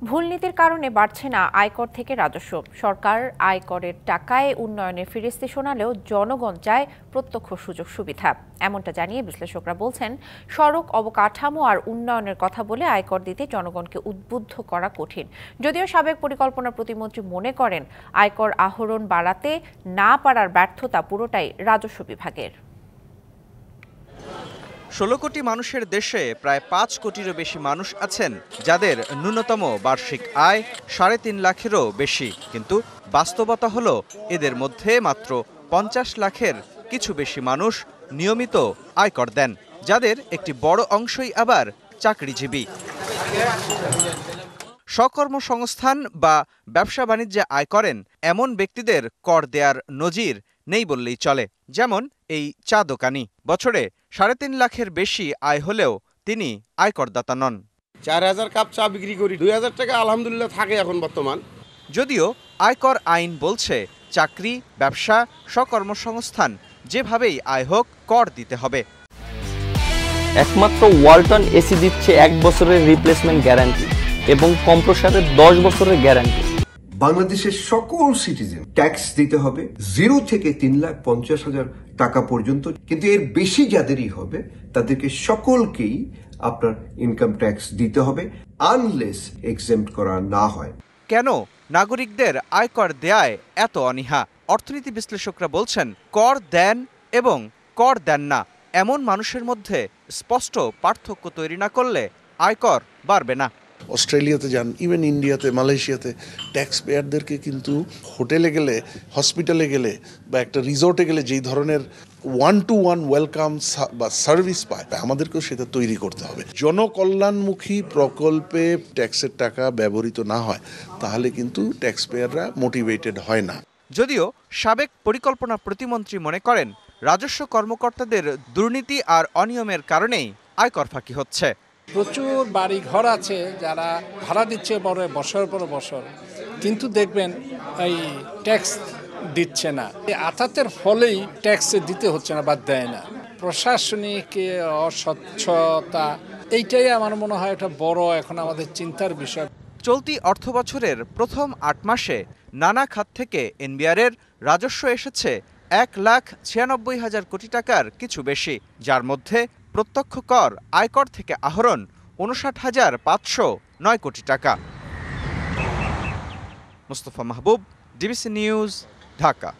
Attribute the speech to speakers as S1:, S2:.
S1: ভুল নীতির কারণে বাড়ছে না আয়কর থেকে রাজস্ব। সরকার আয়করের টাকায় উন্নয়নের ফিরিস্তি শোনালেও জনগণ চায় প্রত্যক্ষ সুযোগ সুবিধা। এমনটা জানিয়ে বিশ্লেষকরা বলছেন, সড়ক, অবকাঠামো আর উন্নয়নের কথা বলে আয়কর দিতে জনগণকে উদ্বুদ্ধ করা কঠিন। যদিও সাবেক পরিকল্পনা প্রতিমন্ত্রী মনে করেন, আয়কর আহরণ বাড়াতে না পারার ব্যর্থতা পুরোটাই রাজস্ব বিভাগের।
S2: ১৬ কোটি মানুষের দেশে প্রায় ৫ কোটিরও বেশি মানুষ আছেন যাদের ন্যূনতম বার্ষিক আয় ৩.৫ লাখেরও বেশি। কিন্তু বাস্তবতা হলো এদের মধ্যে মাত্র ৫০ লাখের কিছু বেশি মানুষ নিয়মিত আয়কর দেন, যাদের একটি বড় অংশই আবার চাকরিজীবী। স্বকর্মসংস্থান বা ব্যবসা বাণিজ্যে আয় করেন এমন ব্যক্তিদের কর দেয়ার নজির নেই বললেই চলে। যেমন এই চা দোকানি, বছরে ৩.৫ লাখের বেশি আয় হলেও তিনি আয়করদাতা নন।
S3: ৪,০০০ কাপ চা বিক্রি করি, ২,০০০ টাকা আলহামদুলিল্লাহ থাকে এখন বর্তমান।
S2: যদিও আয়কর আইন বলছে চাকরি, ব্যবসা, স্বকর্মসংস্থান যেভাবেই আয় হোক কর দিতে হবে।
S4: একমাত্র ওয়ালটন এসি দিচ্ছে ১ বছরের রিপ্লেসমেন্ট গ্যারান্টি এবং কম্প্রেসারের ১০ বছরের গ্যারান্টি।
S5: বাংলাদেশের সকল সিটিজেন ট্যাক্স দিতে হবে 0 থেকে ৩,৫০,০০০ টাকা পর্যন্ত, কিন্তু এর বেশি যাদেরই হবে তাদেরকে সকলকেই আপনার ইনকাম ট্যাক্স দিতে হবে, আনলেস এক্সেম্পট করা না হয়।
S2: কেন নাগরিকদের আয়কর দেয়ায় এত অনীহা? অর্থনীতি বিশ্লেষকরা বলছেন, কর দেন এবং কর দেন না এমন মানুষের মধ্যে স্পষ্ট পার্থক্য তৈরি না করলে আয়কর বাড়বে না।
S6: অস্ট্রেলিয়াতে যান, ইভেন ইন্ডিয়াতে, মালয়েশিয়াতে ট্যাক্স পেয়ারদেরকে কিন্তু হোটেলে গেলে, হসপিটালে গেলে বা একটা রিসোর্টে গেলে যেই ধরনের 1-to-1 ওয়েলকাম বা সার্ভিস পায়, আমাদেরকেও সেটা তৈরি করতে হবে। জনকল্যাণমুখী প্রকল্পে ট্যাক্সের টাকা ব্যবহৃত না হয় তাহলে কিন্তু ট্যাক্স পেয়াররা মোটিভেটেড হয় না।
S2: যদিও সাবেক পরিকল্পনা প্রতিমন্ত্রী মনে করেন, রাজস্ব কর্মকর্তাদের দুর্নীতি আর অনিয়মের কারণেই আয়কর ফাঁকি হচ্ছে।
S7: প্রচুর বাড়ি ঘর আছে যারা ভাড়া দিচ্ছে বছর পর বছর, কিন্তু দেখবেন এই ট্যাক্স দিচ্ছে না। এই আতাতের ফলেই ট্যাক্স দিতে হচ্ছে না বা দেয় না। প্রশাসনিক অস্বচ্ছতা, এইটাই আমার মনে হয় একটা বড় এখন আমাদের চিন্তার বিষয়।
S2: চলতি অর্থবছরের প্রথম ৮ মাসে নানা খাত থেকে এনবিআরের রাজস্ব এসেছে ১,৯৬,০০০ কোটি টাকার কিছু বেশি, যার মধ্যে প্রত্যক্ষ কর আয়কর থেকে আহরণ ৫৯,৫০৯ কোটি টাকা। মুস্তফা মাহবুব, ডিবিসি নিউজ, ঢাকা।